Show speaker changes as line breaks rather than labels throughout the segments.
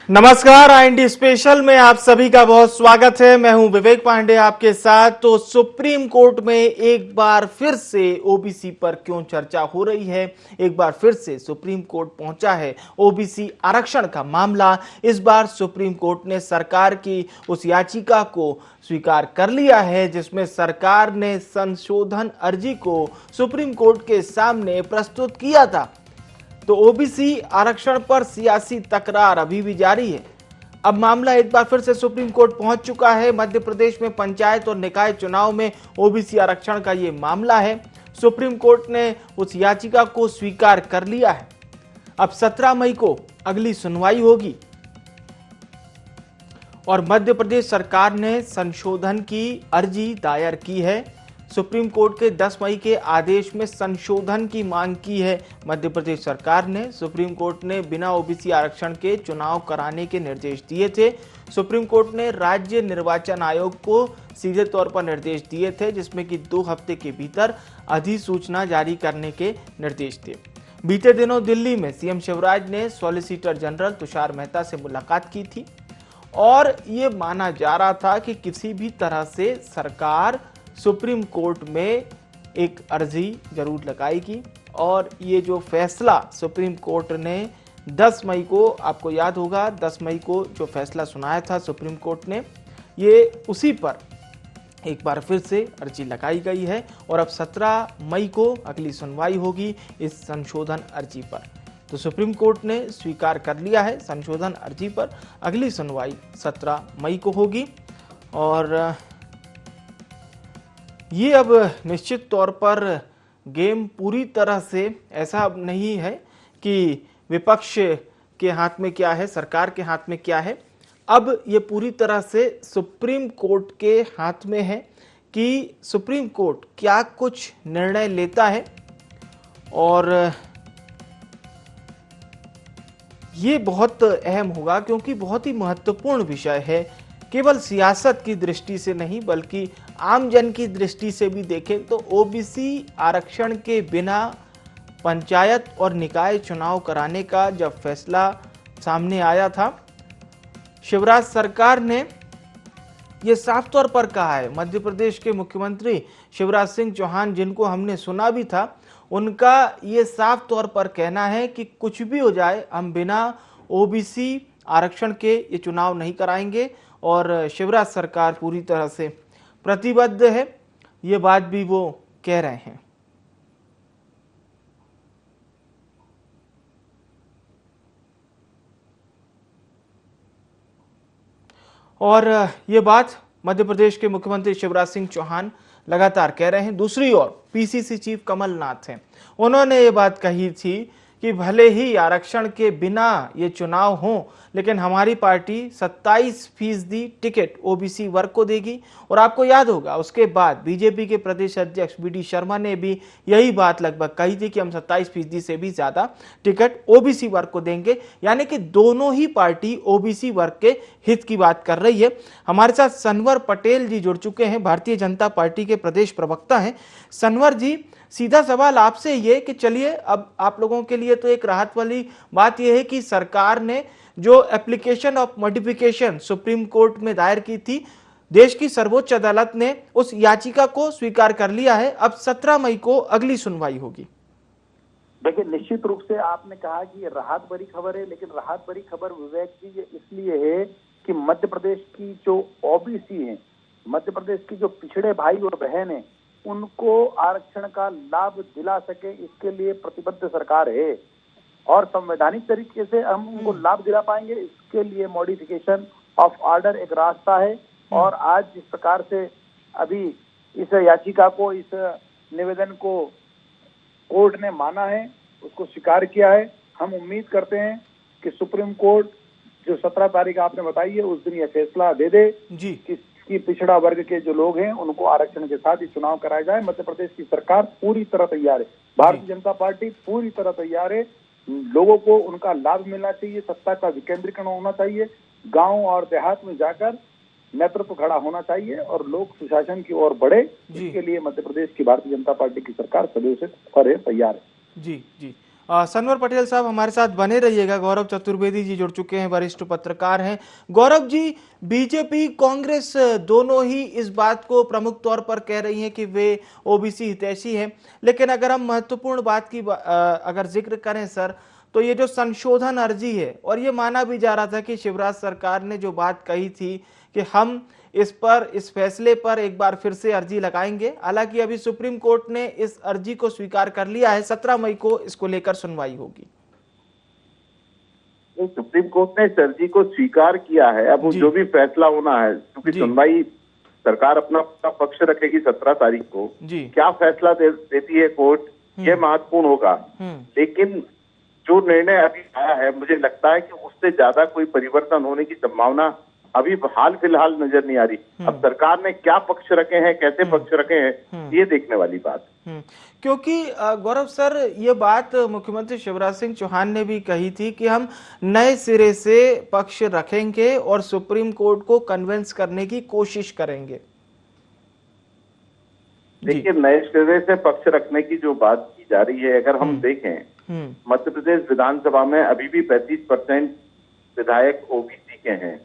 नमस्कार, IND special में आप सभी का बहुत स्वागत है। मैं हूं विवेक पांडे आपके साथ। तो सुप्रीम कोर्ट में एक बार फिर से ओबीसी पर क्यों चर्चा हो रही है, एक बार फिर से सुप्रीम कोर्ट पहुंचा है ओबीसी आरक्षण का मामला। इस बार सुप्रीम कोर्ट ने सरकार की उस याचिका को स्वीकार कर लिया है जिसमें सरकार ने संशोधन अर्जी को सुप्रीम कोर्ट के सामने प्रस्तुत किया था। तो ओबीसी आरक्षण पर सियासी तकरार अभी भी जारी है। अब मामला एक बार फिर से सुप्रीम कोर्ट पहुंच चुका है। मध्य प्रदेश में पंचायत और निकाय चुनाव में ओबीसी आरक्षण का यह मामला है। सुप्रीम कोर्ट ने उस याचिका को स्वीकार कर लिया है। अब 17 मई को अगली सुनवाई होगी और मध्य प्रदेश सरकार ने संशोधन की अर्जी दायर की है। सुप्रीम कोर्ट के 10 मई के आदेश में संशोधन की मांग की है मध्य प्रदेश सरकार ने। सुप्रीम कोर्ट ने बिना ओबीसी आरक्षण के चुनाव कराने के निर्देश दिए थे। सुप्रीम कोर्ट ने राज्य निर्वाचन आयोग को सीधे तौर पर निर्देश दिए थे जिसमें कि 2 हफ्ते के भीतर अधिसूचना जारी करने के निर्देश थे। बीते दिनों दिल्ली में सीएम शिवराज ने सॉलिसिटर जनरल तुषार मेहता से मुलाकात की थी और ये माना जा रहा था कि किसी भी तरह से सरकार सुप्रीम कोर्ट में एक अर्जी जरूर लगाएगी और ये जो फैसला सुप्रीम कोर्ट ने 10 मई को, आपको याद होगा 10 मई को जो फैसला सुनाया था सुप्रीम कोर्ट ने, ये उसी पर एक बार फिर से अर्जी लगाई गई है और अब 17 मई को अगली सुनवाई होगी इस संशोधन अर्जी पर। तो सुप्रीम कोर्ट ने स्वीकार कर लिया है संशोधन अर्जी पर अगली सुनवाई 17 मई को होगी। और ये अब निश्चित तौर पर गेम पूरी तरह से ऐसा अब नहीं है कि विपक्ष के हाथ में क्या है, सरकार के हाथ में क्या है। अब ये पूरी तरह से सुप्रीम कोर्ट के हाथ में है कि सुप्रीम कोर्ट क्या कुछ निर्णय लेता है। और ये बहुत अहम होगा क्योंकि बहुत ही महत्वपूर्ण विषय है। केवल सियासत की दृष्टि से नहीं बल्कि आम जन की दृष्टि से भी देखें तो ओबीसी आरक्षण के बिना पंचायत और निकाय चुनाव कराने का जब फैसला सामने आया था, शिवराज सरकार ने ये साफ तौर पर कहा है। मध्य प्रदेश के मुख्यमंत्री शिवराज सिंह चौहान, जिनको हमने सुना भी था, उनका ये साफ तौर पर कहना है कि कुछ भी हो जाए हम बिना ओबीसी आरक्षण के ये चुनाव नहीं कराएंगे और शिवराज सरकार पूरी तरह से प्रतिबद्ध है। ये बात भी वो कह रहे हैं। और ये बात मध्य प्रदेश के मुख्यमंत्री शिवराज सिंह चौहान लगातार कह रहे हैं। दूसरी ओर पीसीसी चीफ कमलनाथ हैं, उन्होंने ये बात कही थी कि भले ही आरक्षण के बिना ये चुनाव हों लेकिन हमारी पार्टी 27% टिकट ओबीसी वर्ग को देगी। और आपको याद होगा उसके बाद बीजेपी के प्रदेश अध्यक्ष बीडी शर्मा ने भी यही बात लगभग कही थी कि हम 27% से भी ज्यादा टिकट ओबीसी वर्ग को देंगे। यानी कि दोनों ही पार्टी ओबीसी वर्ग के हित की बात कर रही है। हमारे साथ सनवर पटेल जी जुड़ चुके हैं, भारतीय जनता पार्टी के प्रदेश प्रवक्ता हैं। सनवर जी, सीधा सवाल आपसे ये कि चलिए अब आप लोगों के लिए तो एक राहत वाली बात यह है कि सरकार ने जो application of modification supreme court में दायर की थी, देश की सर्वोच्च अदालत ने उस याचिका को स्वीकार कर लिया है। अब 17 मई को अगली सुनवाई होगी।
देखिए, निश्चित रूप से आपने कहा कि ये राहत भरी खबर है, लेकिन राहत भरी खबर विवेक जी ये इसलिए है कि मध्य प्रदेश की जो ओबीसी है, मध्य प्रदेश की जो पिछड़े भाई और बहन है, उनको आरक्षण का लाभ दिला सके, इसके लिए प्रतिबद्ध सरकार है और संवैधानिक तरीके से हम उनको लाभ दिला पाएंगे। इसके लिए मॉडिफिकेशन ऑफ ऑर्डर एक रास्ता है। और आज जिस प्रकार से अभी इस याचिका को, इस निवेदन को कोर्ट ने माना है, उसको स्वीकार किया है, हम उम्मीद करते हैं कि सुप्रीम कोर्ट जो 17 तारीख आपने बताई है उस दिन यह फैसला दे दे कि पिछड़ा वर्ग के जो लोग हैं उनको आरक्षण के साथ ही चुनाव कराया जाए। मध्य प्रदेश की सरकार पूरी तरह तैयार है, भारतीय जनता पार्टी पूरी तरह तैयार है। लोगों को उनका लाभ मिलना चाहिए, सत्ता का विकेंद्रीकरण होना चाहिए, गांव और देहात में जाकर नेतृत्व खड़ा होना चाहिए और लोक सुशासन की ओर बढ़े। इसके लिए मध्य प्रदेश की भारतीय जनता पार्टी की सरकार सदैव से तत्पर है, तैयार है।
जी जी, सनवर पटेल साहब हमारे साथ बने रहिएगा। गौरव चतुर्वेदी जी जुड़ चुके हैं, वरिष्ठ पत्रकार हैं। गौरव जी, बीजेपी कांग्रेस दोनों ही इस बात को प्रमुख तौर पर कह रही हैं कि वे ओबीसी हितैषी हैं, लेकिन अगर हम महत्वपूर्ण बात की अगर जिक्र करें सर, तो ये जो संशोधन अर्जी है, और ये माना भी जा रहा था कि शिवराज सरकार ने जो बात कही थी कि हम इस फैसले पर एक बार फिर से अर्जी लगाएंगे। हालांकि अभी सुप्रीम कोर्ट ने इस अर्जी को स्वीकार कर लिया है, 17 मई को इसको लेकर सुनवाई होगी।
सुप्रीम कोर्ट ने इस अर्जी को स्वीकार किया है। अब जो भी फैसला होना है, क्योंकि सुनवाई सरकार अपना पक्ष रखेगी 17 तारीख को, क्या फैसला देती है कोर्ट, ये महत्वपूर्ण होगा। लेकिन जो निर्णय अभी आया है, मुझे लगता है कि उससे ज्यादा कोई परिवर्तन होने की संभावना अभी हाल फिलहाल नजर नहीं आ रही। अब सरकार ने क्या पक्ष रखे हैं, कैसे पक्ष रखे हैं, ये देखने वाली बात।
क्योंकि गौरव सर, ये बात मुख्यमंत्री शिवराज सिंह चौहान ने भी कही थी कि हम नए सिरे से पक्ष रखेंगे और सुप्रीम कोर्ट को कन्विंस करने की कोशिश करेंगे।
देखिए, नए सिरे से पक्ष रखने की जो बात की जा रही है, अगर हम देखें, मध्य प्रदेश विधानसभा में अभी भी 35% विधायक ओबीसी के हैं।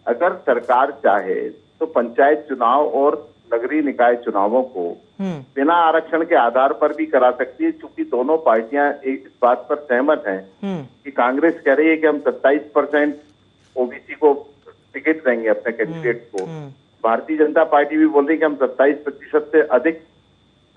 अगर सरकार चाहे तो पंचायत चुनाव और नगरीय निकाय चुनावों को बिना आरक्षण के आधार पर भी करा सकती है, क्योंकि दोनों पार्टियां इस बात पर सहमत हैं कि कांग्रेस कह रही है कि हम 27% ओबीसी को टिकट देंगे अपने कैंडिडेट को। भारतीय जनता पार्टी भी बोल रही है कि हम 27% से अधिक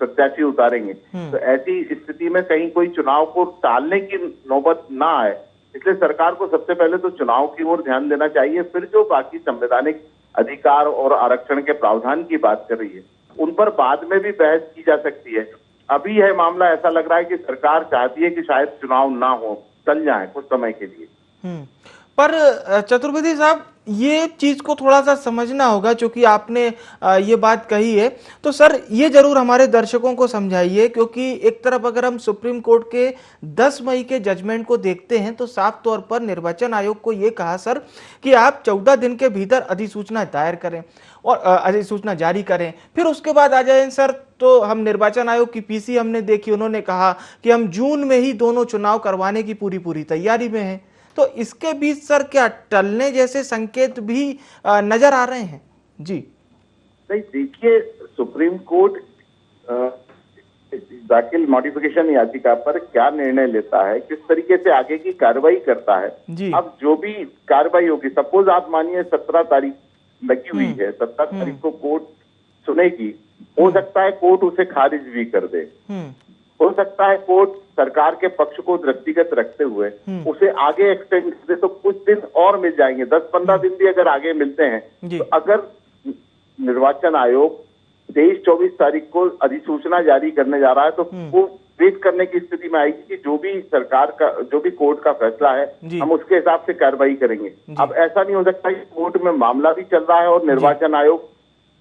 प्रत्याशी उतारेंगे। तो ऐसी स्थिति में कहीं कोई चुनाव को टालने की नौबत ना आए, इसलिए सरकार को सबसे पहले तो चुनाव की ओर ध्यान देना चाहिए। फिर जो बाकी संवैधानिक अधिकार और आरक्षण के प्रावधान की बात कर रही है, उन पर बाद में भी बहस की जा सकती है। अभी यह मामला ऐसा लग रहा है कि सरकार चाहती है कि शायद चुनाव ना हो, चल जाए कुछ समय के लिए।
पर चतुर्वेदी साहब, ये चीज को थोड़ा सा समझना होगा, क्योंकि आपने ये बात कही है, तो सर ये जरूर हमारे दर्शकों को समझाइए। क्योंकि एक तरफ अगर हम सुप्रीम कोर्ट के 10 मई के जजमेंट को देखते हैं, तो साफ तौर पर निर्वाचन आयोग को ये कहा सर कि आप 14 दिन के भीतर अधिसूचना दायर करें और अधिसूचना जारी करें। फिर उसके बाद आ जाए सर, तो हम निर्वाचन आयोग की पीसी हमने देखी, उन्होंने कहा कि हम जून में ही दोनों चुनाव करवाने की पूरी तैयारी में हैं। तो इसके बीच सर क्या टलने जैसे संकेत भी नजर आ रहे हैं? जी
नहीं, देखिए, सुप्रीम कोर्ट दाखिल नोटिफिकेशन याचिका पर क्या निर्णय लेता है, किस तरीके से आगे की कार्रवाई करता है। अब जो भी कार्रवाई होगी, सपोज आप मानिए 17 तारीख लगी हुई है, 17 तारीख को कोर्ट सुनेगी, हो सकता है कोर्ट उसे खारिज भी कर दे, हो सकता है कोर्ट सरकार के पक्ष को दृष्टिगत रखते हुए उसे आगे एक्सटेंड दे, तो कुछ दिन और मिल जाएंगे, 10-15 दिन भी अगर आगे मिलते हैं। तो अगर निर्वाचन आयोग 23-24 तारीख को अधिसूचना जारी करने जा रहा है, तो वो वेट करने की स्थिति में आएगी कि जो भी सरकार का, जो भी कोर्ट का फैसला है, हम उसके हिसाब से कार्रवाई करेंगे। अब ऐसा नहीं हो सकता कि कोर्ट में मामला भी चल रहा है और निर्वाचन आयोग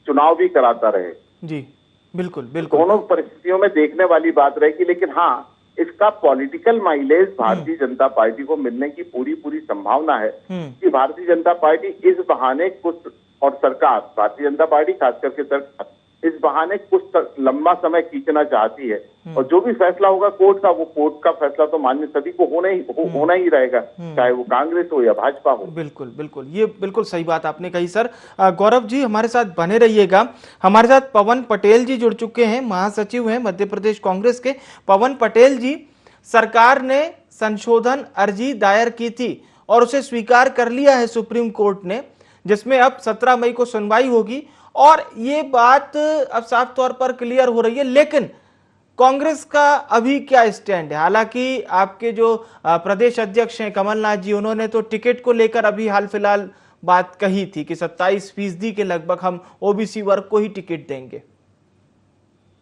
चुनाव भी कराता रहे।
जी बिल्कुल।
दोनों परिस्थितियों में देखने वाली बात रहेगी। लेकिन हाँ, इसका political mileage Bharatiya Janata party को मिलने की पूरी संभावना है कि भारतीय जनता पार्टी इस बहाने कुछ, और सरकार, भारतीय जनता पार्टी खास करके सरकार, इस बहाने कुछ लंबा समय खींचना चाहती है। और जो भी फैसला होगा कोर्ट का, वो कोर्ट का फैसला तो मान्य सभी को होना ही रहेगा, चाहे वो कांग्रेस हो या भाजपा हो।
बिल्कुल, ये बिल्कुल सही बात आपने कही सर। गौरव जी हमारे साथ बने रहिएगा। हमारे साथ पवन पटेल जी जुड़ चुके हैं, महासचिव हैं मध्य प्रदेश कांग्रेस के। पवन पटेल जी, सरकार ने संशोधन अर्जी दायर की थी और उसे स्वीकार कर लिया है सुप्रीम कोर्ट ने, जिसमें अब 17 मई को सुनवाई होगी और ये बात अब साफ तौर पर क्लियर हो रही है। लेकिन कांग्रेस का अभी क्या स्टैंड है? हालांकि आपके जो प्रदेश अध्यक्ष हैं कमलनाथ जी, उन्होंने तो टिकट को लेकर अभी हाल फिलहाल बात कही थी कि 27% के लगभग हम ओबीसी वर्ग को ही टिकट देंगे।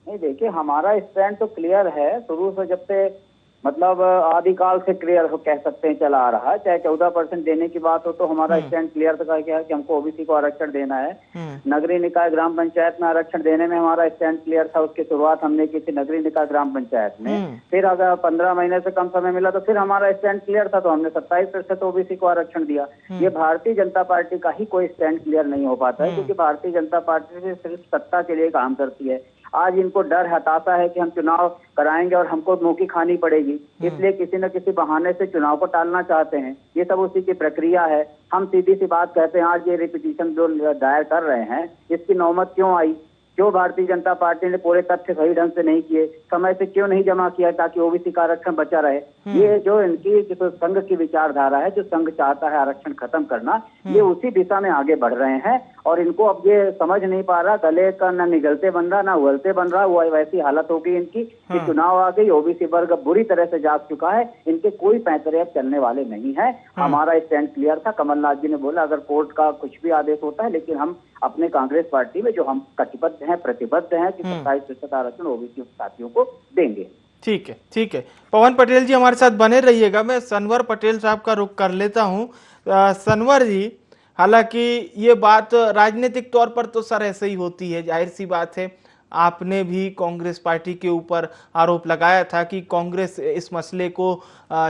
नहीं, देखिए, हमारा स्टैंड तो क्लियर है, शुरू से जब से मतलब आदिकाल से क्लियर हो कह सकते हैं चला आ रहा है। चाहे 14% देने की बात हो तो हमारा स्टैंड क्लियर था क्या है कि हमको ओबीसी को आरक्षण देना है। नगरीय निकाय ग्राम पंचायत में आरक्षण देने में हमारा स्टैंड क्लियर था। उसकी शुरुआत हमने की थी नगरीय निकाय ग्राम पंचायत में। फिर अगर 15 महीने से कम समय मिला तो फिर हमारा स्टैंड क्लियर था, तो हमने 27% ओबीसी को आरक्षण दिया। ये भारतीय जनता पार्टी का ही कोई स्टैंड क्लियर नहीं हो पाता है, क्योंकि भारतीय जनता पार्टी सिर्फ सत्ता के लिए काम करती है। आज इनको डर हताशा है कि हम चुनाव कराएंगे और हमको मौकी खानी पड़ेगी, इसलिए किसी न किसी बहाने से चुनाव को टालना चाहते हैं। ये सब उसी की प्रक्रिया है। हम सीधी सी बात कहते हैं, आज ये रिपीटिशन जो दायर कर रहे हैं, इसकी नौबत क्यों आई? क्यों भारतीय जनता पार्टी ने पूरे तथ्य सही ढंग से नहीं किए, समय से क्यों नहीं जमा किया ताकि ओबीसी का आरक्षण बचा रहे? ये जो इनकी जो संघ की विचारधारा है, जो संघ चाहता है आरक्षण खत्म करना, ये उसी दिशा में आगे बढ़ रहे हैं। और इनको अब ये समझ नहीं पा रहा, गले का ना निगलते बन रहा ना उगलते बन रहा, वो वैसी हालत हो गई इनकी कि चुनाव आ गई, ओबीसी वर्ग बुरी तरह से जाग चुका है, इनके कोई पैंतरे अब चलने वाले नहीं है। हमारा स्टैंड क्लियर था, कमलनाथ जी ने बोला अगर कोर्ट का कुछ भी आदेश होता है, लेकिन हम अपने कांग्रेस पार्टी में जो हम कटिबद्ध हैं, प्रतिबद्ध हैं कि 27% आरक्षण ओबीसी साथियों को देंगे।
ठीक है, ठीक है। पवन पटेल जी हमारे साथ बने रहिएगा। मैं सनवर पटेल साहब का रुख कर लेता हूँ। सनवर जी, हालांकि ये बात राजनीतिक तौर पर तो सर ऐसे ही होती है, जाहिर सी बात है। आपने भी कांग्रेस पार्टी के ऊपर आरोप लगाया था कि कांग्रेस इस मसले को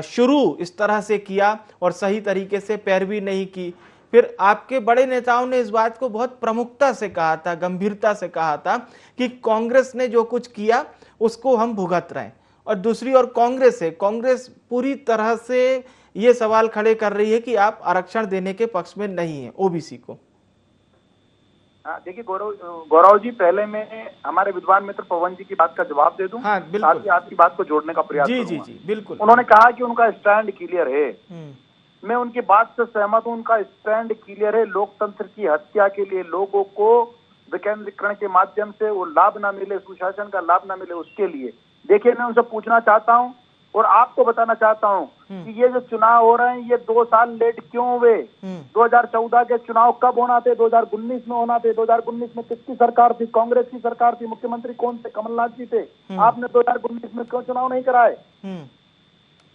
शुरू इस तरह से किया और सही तरीके से पैरवी नहीं की। फिर आपके बड़े नेताओं ने इस बात को बहुत प्रमुखता से कहा था, गंभीरता से कहा था कि कांग्रेस ने जो कुछ किया उसको हम भुगत रहे हैं। और दूसरी ओर कांग्रेस है, कांग्रेस पूरी तरह से ये सवाल खड़े कर रही है कि आप आरक्षण देने के पक्ष में नहीं है ओबीसी को।
देखिए गौरव जी, पहले मैं हमारे विद्वान मित्र पवन जी की बात का जवाब दे दूं।
हाँ, बिल्कुल।
साथ ही आपकी बात को जोड़ने का प्रयास
जी
करूंगा।
जी बिल्कुल।
उन्होंने कहा कि उनका स्टैंड क्लियर है। मैं उनकी बात से सहमत हूं। उनका स्टैंड क्लियर है। लोकतंत्र की हत्या के लिए लोगों को विकेंद्रीकरण के माध्यम से वो लाभ ना मिले, सुशासन का लाभ ना मिले, उसके लिए देखिए मैं उनसे पूछना चाहता हूं और आपको बताना चाहता हूं कि ये जो चुनाव हो रहे हैं ये 2 साल लेट क्यों हुए? 2014 के चुनाव कब होना थे? 2019 में होना थे। 2019 में किसकी सरकार थी? कांग्रेस की सरकार थी। मुख्यमंत्री कौन थे? कमलनाथ जी थे। आपने 2019 में क्यों चुनाव नहीं कराए?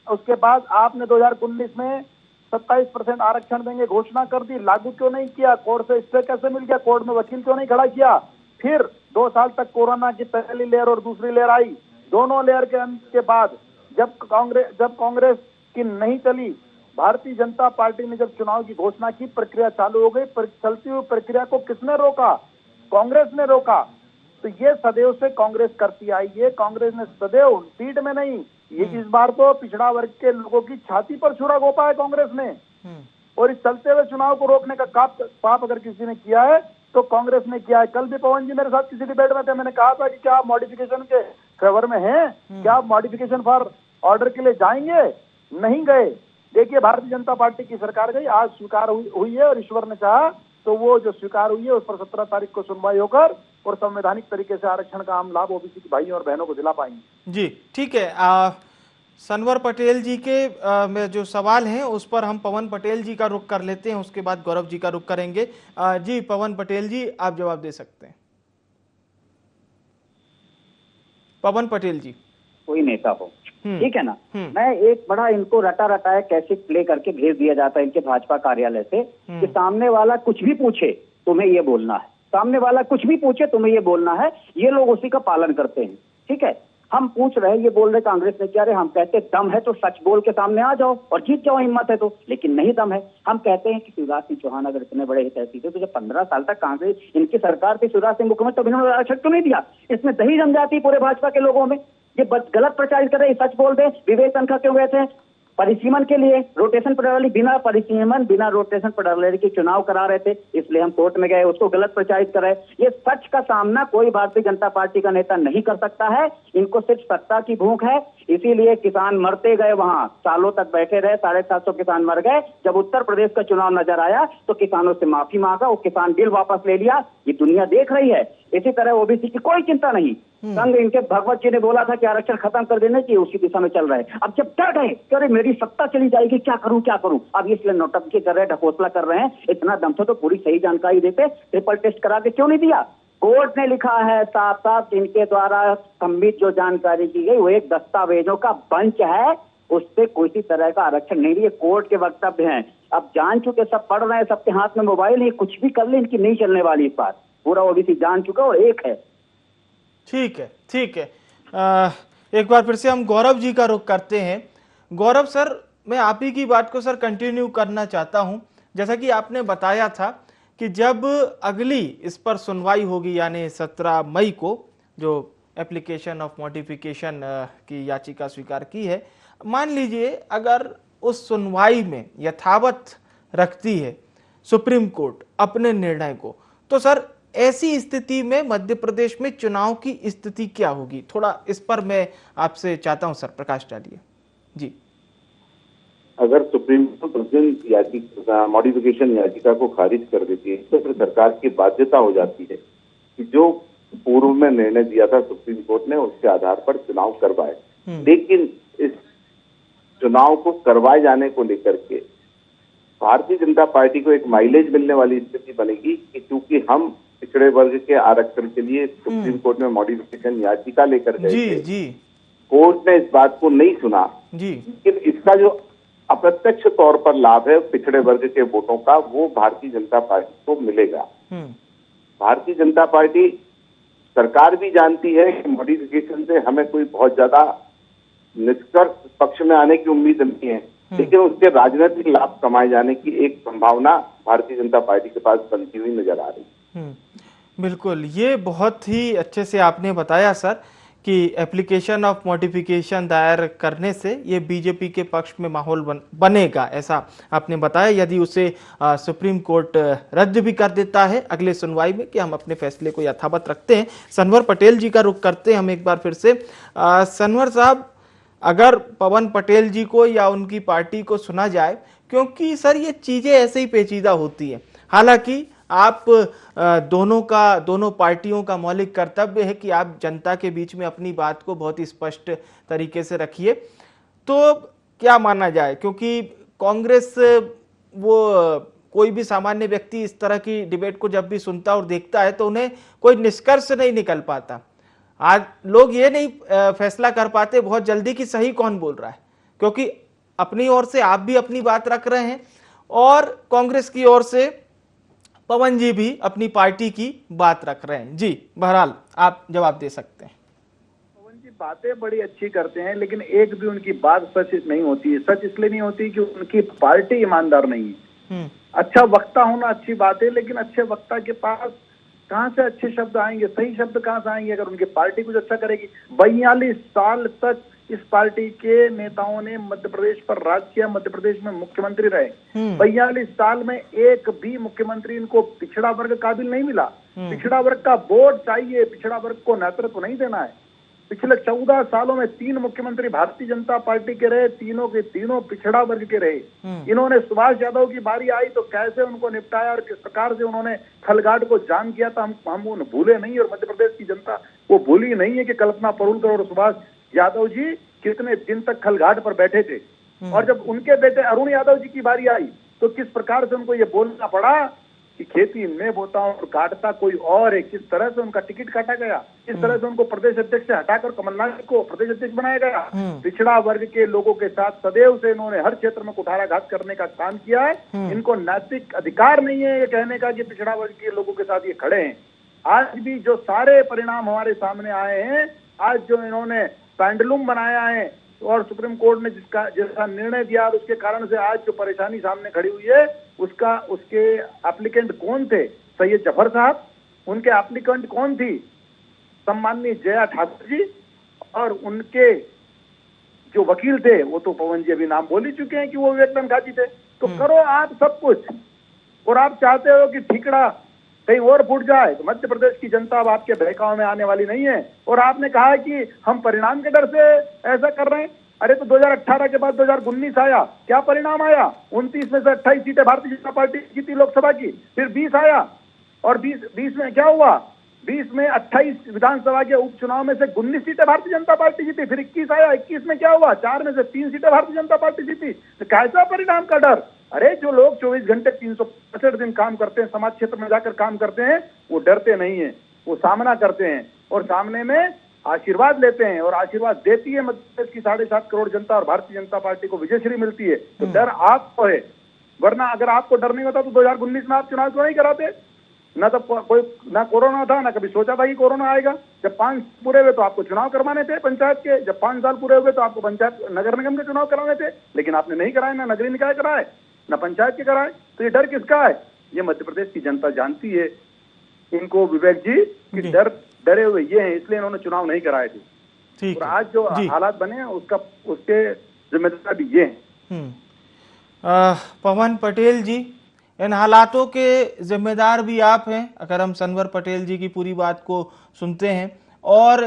उसके बाद आपने 2019 में 27% आरक्षण देंगे घोषणा कर दी, लागू क्यों नहीं किया? कोर्ट से स्टे कैसे मिल गया? कोर्ट में वकील क्यों नहीं खड़ा किया? फिर 2 साल तक कोरोना की पहली लेयर और दूसरी लेयर आई। दोनों लेयर के अंत के बाद जब कांग्रेस की नहीं चली, भारतीय जनता पार्टी ने जब चुनाव की घोषणा की, प्रक्रिया चालू हो गई। चलती हुई प्रक्रिया को किसने रोका? कांग्रेस ने रोका। तो ये सदैव से कांग्रेस करती आई है। कांग्रेस ने सदैव सीट में नहीं, ये इस बार तो पिछड़ा वर्ग के लोगों की छाती पर छुरा घोंपा है कांग्रेस ने। और इस चलते हुए चुनाव को रोकने का पाप अगर किसी ने किया है तो कांग्रेस ने किया है। कल भी पवन जी मेरे साथ किसी डिबेट में थे, मैंने कहा था कि क्या आप मॉडिफिकेशन के फेवर में हैं? क्या आप मॉडिफिकेशन फॉर ऑर्डर के लिए जाएंगे? नहीं गए। देखिए भारतीय जनता पार्टी की सरकार गई, आज स्वीकार हुई है और ईश्वर ने चाहा तो वो जो स्वीकार हुई है उस पर 17 तारीख को सुनवाई होकर और संवैधानिक तरीके से आरक्षण का हम लाभ ओबीसी के भाइयों और बहनों को दिला पाएंगे।
जी ठीक है। सनवर पटेल जी के में जो सवाल हैं उस पर हम पवन पटेल जी का रुख कर लेते हैं, उसके बाद गौरव जी का रुख करेंगे। जी पवन पटेल जी, आप जवाब दे सकते हैं। पवन पटेल जी,
कोई नेता हो, ठीक है ना, मैं एक बड़ा इनको रटा रटाया कैसे प्ले करके भेज दिया जाता है इनके भाजपा कार्यालय से कि सामने वाला कुछ भी पूछे तुम्हें ये बोलना है, सामने वाला कुछ भी पूछे तुम्हें ये बोलना है। ये लोग उसी का पालन करते हैं। ठीक है, हम पूछ रहे हैं, ये बोल रहे कांग्रेस ने क्या रहे, हम कहते हैं दम है तो सच बोल के सामने आ जाओ और जीत जाओ, हिम्मत है तो। लेकिन नहीं दम है। हम कहते हैं कि शिवराज सिंह चौहान अगर इतने बड़े हितैषी थे तो जब 15 साल तक कांग्रेस इनकी सरकार थी, शिवराज सिंह मुख्यमंत्री, तो इन्होंने आरक्षण क्यों नहीं दिया? इसमें दही जम जाती पूरे भाजपा के लोगों में। ये गलत प्रचारित कर रहे, सच बोल दे। विवेक तनखा क्यों गए थे? परिसीमन के लिए, रोटेशन प्रणाली, बिना परिसीमन बिना रोटेशन प्रणाली के चुनाव करा रहे थे, इसलिए हम कोर्ट में गए, उसको गलत प्रचारित कर रहे। ये सच का सामना कोई भारतीय जनता पार्टी का नेता नहीं कर सकता है। इनको सिर्फ सत्ता की भूख है, इसीलिए किसान मरते गए, वहां सालों तक बैठे रहे। 750 किसान मर गए। जब उत्तर प्रदेश का चुनाव नजर आया तो किसानों से माफी मांगा, वो किसान बिल वापस ले लिया। ये दुनिया देख रही है। इसी तरह ओबीसी की कोई चिंता नहीं। संघ इनके भगवत जी ने बोला था कि आरक्षण खत्म कर देने की, उसी दिशा में चल रहे हैं। अब जब डर गए कि अरे मेरी सत्ता चली जाएगी, क्या करूं, अब इसलिए नौटंकी कर रहे हैं, ढकोसला कर रहे हैं। इतना दम था तो पूरी सही जानकारी देते, ट्रिपल टेस्ट करा के क्यों नहीं दिया? कोर्ट ने लिखा है साफ साफ, इनके द्वारा संबित जो जानकारी की गई वो एक दस्तावेजों का बंच है, उससे किसी तरह का आरक्षण नहीं दिए। कोर्ट के वक्तव्य हैं। अब जान चुके, सब पढ़ रहे हैं, सबके हाथ में मोबाइल है, कुछ भी कर ले, इनकी नहीं चलने वाली इस बात। पूरा ओबीसी जान चुका और एक है।
ठीक है, ठीक है। एक बार फिर से हम गौरव जी का रुख करते हैं। गौरव सर, मैं आप ही की बात को सर कंटिन्यू करना चाहता हूं। जैसा कि आपने बताया था कि जब अगली इस पर सुनवाई होगी यानी 17 मई को, जो एप्लीकेशन ऑफ मॉडिफिकेशन की याचिका स्वीकार की है, मान लीजिए अगर उस सुनवाई में यथावत रखती है सुप्रीम कोर्ट अपने निर्णय को, तो सर ऐसी स्थिति में मध्य प्रदेश में चुनाव की स्थिति क्या होगी? थोड़ा इस पर मैं आपसे चाहता हूं सर, प्रकाश डालिए जी।
अगर सुप्रीम कोर्ट याचिका मॉडिफिकेशन याचिका को खारिज कर देती है तो फिर सरकार की बाध्यता हो जाती है कि जो पूर्व में निर्णय दिया था सुप्रीम कोर्ट ने उसके आधार पर चुनाव करवाए। लेकिन इस चुनाव को करवाए जाने को लेकर के भारतीय जनता पार्टी को एक माइलेज मिलने वाली स्थिति बनेगी कि चूंकि हम पिछड़े वर्ग के आरक्षण के लिए सुप्रीम कोर्ट में मॉडिफिकेशन याचिका लेकर गए थे, कोर्ट ने इस बात को नहीं सुना लेकिन इसका जो अप्रत्यक्ष तौर पर लाभ है पिछड़े वर्ग के वोटों का, वो भारतीय जनता पार्टी को मिलेगा। भारतीय जनता पार्टी सरकार भी जानती है कि मॉडिफिकेशन से हमें कोई बहुत ज्यादा निष्कर्ष पक्ष में आने की उम्मीद नहीं है, लेकिन उसके राजनीतिक लाभ कमाए जाने की एक संभावना भारतीय जनता पार्टी के पास बनती हुई नजर आ रही।
बिल्कुल, ये बहुत ही अच्छे से आपने बताया सर कि एप्लीकेशन ऑफ मॉडिफिकेशन दायर करने से ये बीजेपी के पक्ष में माहौल बनेगा, ऐसा आपने बताया। यदि उसे सुप्रीम कोर्ट रद्द भी कर देता है अगले सुनवाई में कि हम अपने फैसले को यथावत रखते हैं। सनवर पटेल जी का रुख करते हैं हम एक बार फिर से। सनवर साहब, अगर पवन पटेल जी को या उनकी पार्टी को सुना जाए, क्योंकि सर ये चीजें ऐसे ही पेचीदा होती हैं, हालांकि आप दोनों पार्टियों का मौलिक कर्तव्य है कि आप जनता के बीच में अपनी बात को बहुत ही स्पष्ट तरीके से रखिए, तो क्या माना जाए? क्योंकि कांग्रेस, वो कोई भी सामान्य व्यक्ति इस तरह की डिबेट को जब भी सुनता और देखता है तो उन्हें कोई निष्कर्ष नहीं निकल पाता। आज लोग ये नहीं फैसला कर पाते बहुत जल्दी कि सही कौन बोल रहा है, क्योंकि अपनी ओर से आप भी अपनी बात रख रहे हैं और कांग्रेस की ओर से पवन जी भी अपनी पार्टी की बात रख रहे हैं। जी, बहरहाल आप जवाब दे सकते हैं।
पवन जी बातें बड़ी अच्छी करते हैं, लेकिन एक भी उनकी बात सच नहीं होती है। सच इसलिए नहीं होती कि उनकी पार्टी ईमानदार नहीं है। अच्छा वक्ता होना अच्छी बात है, लेकिन अच्छे वक्ता के पास कहां से अच्छे शब्द आएंगे, सही शब्द कहां से आएंगे अगर उनकी पार्टी कुछ अच्छा करेगी? 42 साल तक इस पार्टी के नेताओं ने मध्य प्रदेश पर राज किया, मध्य प्रदेश में मुख्यमंत्री रहे। 42 साल में एक भी मुख्यमंत्री इनको पिछड़ा वर्ग काबिल नहीं मिला। पिछड़ा वर्ग का वोट चाहिए, पिछड़ा वर्ग को नेतृत्व नहीं देना है। पिछले 14 सालों में 3 मुख्यमंत्री भारतीय जनता पार्टी के रहे, तीनों के तीनों पिछड़ा वर्ग के रहे। इन्होंने सुभाष यादव की बारी आई तो कैसे उनको निपटाया और किस प्रकार से उन्होंने खलघाट को जाम किया था, हम उन्हें भूले नहीं। और मध्य प्रदेश की जनता वो भूली नहीं है कि कल्पना परूलकर और सुभाष यादव जी कितने दिन तक खलघाट पर बैठे थे। और जब उनके बेटे अरुण यादव जी की बारी आई तो किस प्रकार से उनको ये बोलना पड़ा कि खेती मैं बोता हूं और काटता कोई और है। किस तरह से उनका टिकट काटा गया, किस तरह से उनको प्रदेश अध्यक्ष से हटाकर कमलनाथ को प्रदेश अध्यक्ष बनाया गया। पिछड़ा वर्ग के लोगों के साथ सदैव से इन्होंने हर क्षेत्र में कुठाराघात करने का काम किया है। इनको नैतिक अधिकार नहीं है ये कहने का कि पिछड़ा वर्ग के लोगों के साथ ये खड़े हैं। आज भी जो सारे परिणाम हमारे सामने आए हैं, आज जो इन्होंने पेंडुलम बनाया है और सुप्रीम कोर्ट ने जिसका निर्णय दिया और उसके कारण से आज जो परेशानी सामने खड़ी हुई है, उसके एप्लीकेंट कौन थे? सैयद जफर साहब। उनके एप्लीकेंट कौन थी? सम्माननीय जया ठाकुर जी। और उनके जो वकील थे वो तो पवन जी अभी नाम बोल ही चुके हैं कि वो वेतन खाती थे। तो करो आप सब कुछ, और आप चाहते हो कि ठीकड़ा कहीं और फूट जाए, तो मध्य प्रदेश की जनता अब आपके बहकावे में आने वाली नहीं है। और आपने कहा कि हम परिणाम के डर से ऐसा कर रहे हैं। अरे तो 2018 के बाद 2019 आया, क्या परिणाम आया? 29 में से 28 सीटें भारतीय जनता पार्टी जीती लोकसभा की, फिर 20 आया और 20 में क्या हुआ? 20 में 28 विधानसभा के उपचुनाव में से 19 सीटें भारतीय जनता पार्टी जीती, फिर 21 आया। 21 में क्या हुआ? 4 में से 3 सीटें भारतीय जनता पार्टी जीती। तो कैसा परिणाम का डर? अरे जो लोग 24 घंटे 365 दिन काम करते हैं, समाज क्षेत्र में जाकर काम करते हैं, वो डरते नहीं है, वो सामना करते हैं और सामने में आशीर्वाद लेते हैं। और आशीर्वाद देती है मध्य प्रदेश की 7.5 करोड़ जनता और भारतीय जनता पार्टी को विजयश्री मिलती है। तो डर आपको है, वरना अगर आपको डर नहीं होता तो 2019 में आप चुनाव क्यों नहीं कराते? न तो कोई ना कोरोना था, ना कभी सोचा था कि कोरोना आएगा। जब 5 पूरे हुए तो आपको चुनाव करवाने थे पंचायत के, जब 5 साल पूरे हुए तो आपको पंचायत नगर निगम के चुनाव कराने थे, लेकिन आपने नहीं कराए, ना नगरीय निकाय कराए, ना पंचायत के कराए। तो ये डर किसका है? ये मध्य प्रदेश की जनता जानती है। इनको विवेक जी कि डर डरे हुए ये हैं, इसलिए इन्होंने चुनाव नहीं कराए थे।
ठीक
और
है।
आज जो
जी।
हालात बने हैं उसके जिम्मेदार भी ये हैं।
पवन पटेल जी, इन हालातों के जिम्मेदार भी आप हैं अगर हम सनवर पटेल जी की पूरी बात को सुनते हैं, और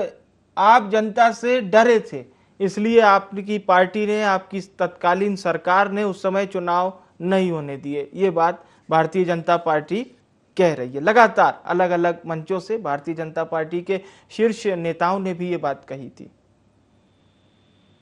आप जनता से डरे थे, इसलिए आपकी पार्टी ने, आपकी तत्कालीन सरकार ने उस समय चुनाव नहीं होने दिए। ये बात भारतीय जनता पार्टी कह रही है। लगातार अलग अलग मंचों से भारतीय जनता पार्टी के शीर्ष नेताओं ने भी ये बात कही थी।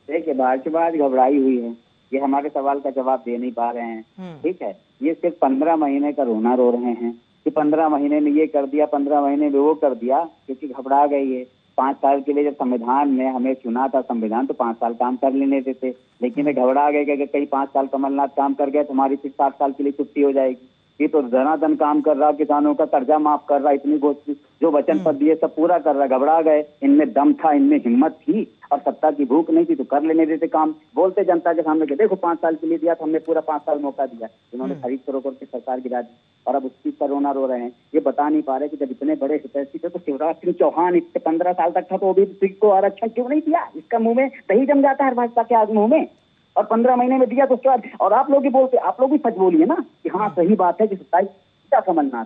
देखिए, भाजपा घबराई हुई है, ये हमारे सवाल का जवाब दे नहीं पा रहे हैं। ठीक है, ये सिर्फ 15 महीने का रोना रो रहे हैं कि 15 महीने में ये कर दिया, 15 महीने में वो कर दिया, क्योंकि घबरा गई है। 5 साल के लिए जब संविधान ने हमें चुना था, संविधान तो 5 साल काम कर लेने देते, लेकिन ये घबरा गए कि अगर कहीं 5 साल कमलनाथ काम कर गए तो हमारी फिर 7 साल के लिए छुट्टी हो जाएगी। ये तो धनाधन काम कर रहा, किसानों का कर्जा माफ कर रहा, इतनी जो वचन पत्र दिए सब पूरा कर रहा। घबरा गए, इनमें दम था, इनमें हिम्मत थी और सत्ता की भूख नहीं थी तो कर लेने देते काम। बोलते जनता के सामने कि देखो 5 साल के लिए दिया था हमने, पूरा 5 साल मौका दिया। इन्होंने खरीद करोड़ की सरकार गिरा दी और अब उसकी पर रोना रो रहे हैं। ये बता नहीं पा रहे कि जब इतने बड़े हितैषी थे तो शिवराज सिंह चौहान इससे 15 साल तक था तो ओबीसी को आरक्षण क्यों नहीं दिया? इसका मुंह में दही जम जाता है भाजपा के आज मुंह में, और 15 महीने में दिया तो उसके बाद। और आप लोग ही बोलते, आप लोग भी सच बोलिए ना कि हाँ सही बात है कि 27 क्या कमलनाथ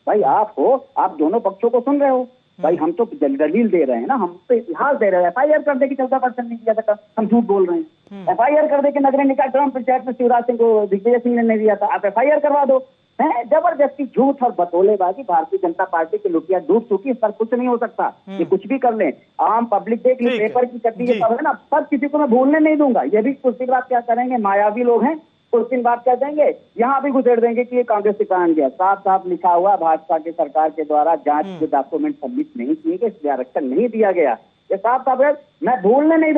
भाई आप हो, आप दोनों पक्षों को सुन रहे हो भाई। हम तो दलील दे रहे हैं ना, हम तो इतिहास दे रहे हैं। FIR कर दे कि 14% नहीं दिया था, हम झूठ बोल रहे हैं। FIR कर दे कि नगरीय निकाय ग्राम पंचायत में शिवराज सिंह को दिग्विजय सिंह ने नहीं दिया था, आप FIR करवा दो। है जबरदस्ती झूठ और बतौलेबाजी भारतीय जनता पार्टी की लुटिया डूब चुकी, इस पर कुछ नहीं हो सकता। ये कुछ भी कर लें, आम पब्लिक देख ली, पेपर की कटी ये सब है ना, सब किसी को मैं भूलने नहीं दूंगा। ये भी कुछ दिन बाद क्या करेंगे, मायावी लोग हैं, कुछ दिन बाद क्या कहेंगे, यहाँ भी घुसेड़ देंगे कि ये कांग्रेस से कारण गया। साफ साफ लिखा हुआ भाजपा की सरकार के द्वारा जांच के डॉक्यूमेंट सबमिट नहीं किए गए, इसलिए आरक्षण नहीं दिया गया। ये साफ साफ है, मैं भूलने नहीं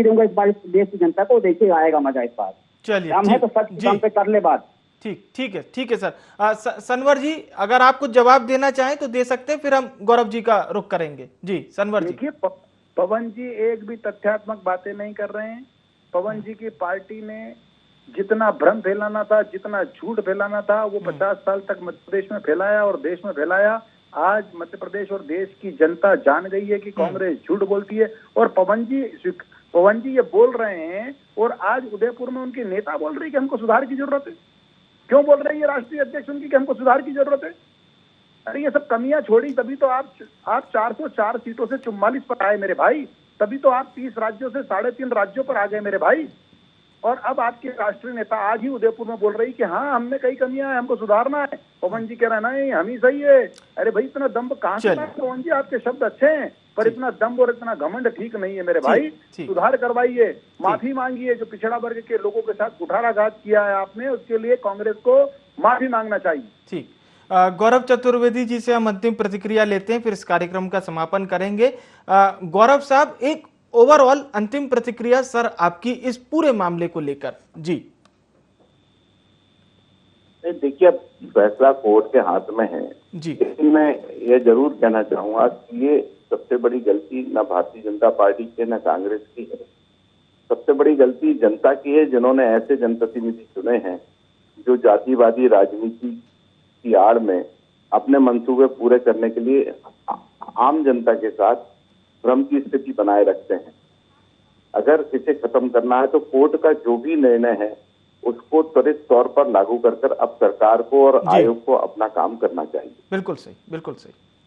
दूंगा इस बार देश की जनता को। देखिए आएगा मजा इस बार।
चलिए,
हम है तो सच काम पे कर ले बात।
ठीक है सर। सनवर जी, अगर आप कुछ जवाब देना चाहें तो दे सकते हैं, फिर हम गौरव जी का रुख करेंगे। जी सनवर जी।
देखिए पवन जी एक भी तथ्यात्मक बातें नहीं कर रहे हैं। पवन जी की पार्टी ने जितना भ्रम फैलाना था, जितना झूठ फैलाना था, वो 50 साल तक मध्य प्रदेश में फैलाया और देश में फैलाया। आज मध्य प्रदेश और देश की जनता जान गई है कि कांग्रेस झूठ बोलती है। और पवन जी ये बोल रहे हैं और आज उदयपुर में उनके नेता बोल रहे हैं कि हमको सुधार की जरूरत है। क्यों बोल रहे हैं ये राष्ट्रीय अध्यक्ष उनकी कि हमको सुधार की जरूरत है? अरे ये सब कमियां छोड़ी, तभी तो आप 404 सीटों से 44 पर आए मेरे भाई। तभी तो आप 30 राज्यों से 3.5 राज्यों पर आ गए मेरे भाई। और अब आपके राष्ट्रीय नेता आज ही उदयपुर में बोल रही कि हाँ हमने कई कमियां हैं, हमको सुधारना है। पवन जी कह रहे हैं हम ही सही है। अरे भाई इतना दम्भ कहाँ से? पवन जी आपके शब्द अच्छे हैं पर इतना दम्भ और इतना घमंड ठीक नहीं है मेरे भाई। सुधार करवाइए, माफी मांगिए। जो पिछड़ा वर्ग के लोगों के साथ कुठाराघात किया है आपने, उसके लिए कांग्रेस को माफी मांगना चाहिए।
ठीक, गौरव चतुर्वेदी जी से हम अंतिम प्रतिक्रिया लेते हैं, फिर इस कार्यक्रम का समापन करेंगे। गौरव साहब, एक ओवरऑल अंतिम प्रतिक्रिया सर आपकी इस पूरे मामले को लेकर। जी
देखिए, अब फैसला कोर्ट के हाथ में है
जी,
लेकिन मैं ये जरूर कहना चाहूंगा कि ये सबसे बड़ी गलती न भारतीय जनता पार्टी की न कांग्रेस की है। सबसे बड़ी गलती जनता की है, जिन्होंने ऐसे जनप्रतिनिधि चुने हैं जो जातिवादी राजनीति की आड़ में अपने मंसूबे पूरे करने के लिए आम जनता के साथ भ्रम की स्थिति बनाए रखते हैं। अगर इसे खत्म करना है तो कोर्ट का जो भी निर्णय है उसको त्वरित तौर पर लागू कर अब सरकार को और आयोग को अपना काम करना चाहिए।
बिल्कुल सही,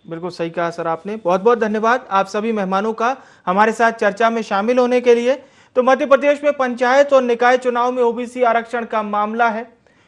बिल्कुल सही कहा सर आपने। बहुत बहुत धन्यवाद आप सभी मेहमानों का हमारे साथ चर्चा में शामिल होने के लिए। तो मध्य प्रदेश में पंचायत और निकाय चुनाव में ओबीसी आरक्षण का मामला है।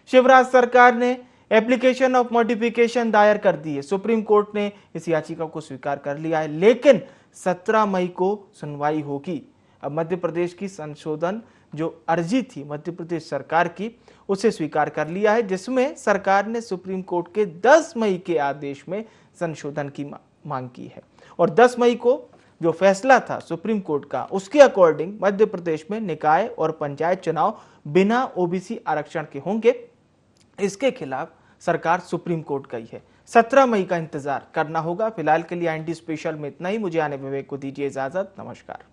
शिवराज सरकार ने एप्लीकेशन ऑफ मॉडिफिकेशन दायर कर दी है। सुप्रीम कोर्ट ने इस याचिका को स्वीकार कर लिया है, लेकिन 17 मई को सुनवाई होगी। अब मध्य प्रदेश की संशोधन जो अर्जी थी मध्य प्रदेश सरकार की, उसे स्वीकार कर लिया है, जिसमें सरकार ने सुप्रीम कोर्ट के 10 मई के आदेश में संशोधन की मांग की है। और 10 मई को जो फैसला था सुप्रीम कोर्ट का, उसके अकॉर्डिंग मध्य प्रदेश में निकाय और पंचायत चुनाव बिना ओबीसी आरक्षण के होंगे। इसके खिलाफ सरकार सुप्रीम कोर्ट गई है। 17 मई का इंतजार करना होगा। फिलहाल के लिए IND स्पेशल में इतना ही। मुझे आने विवेक को दीजिए इजाजत। नमस्कार।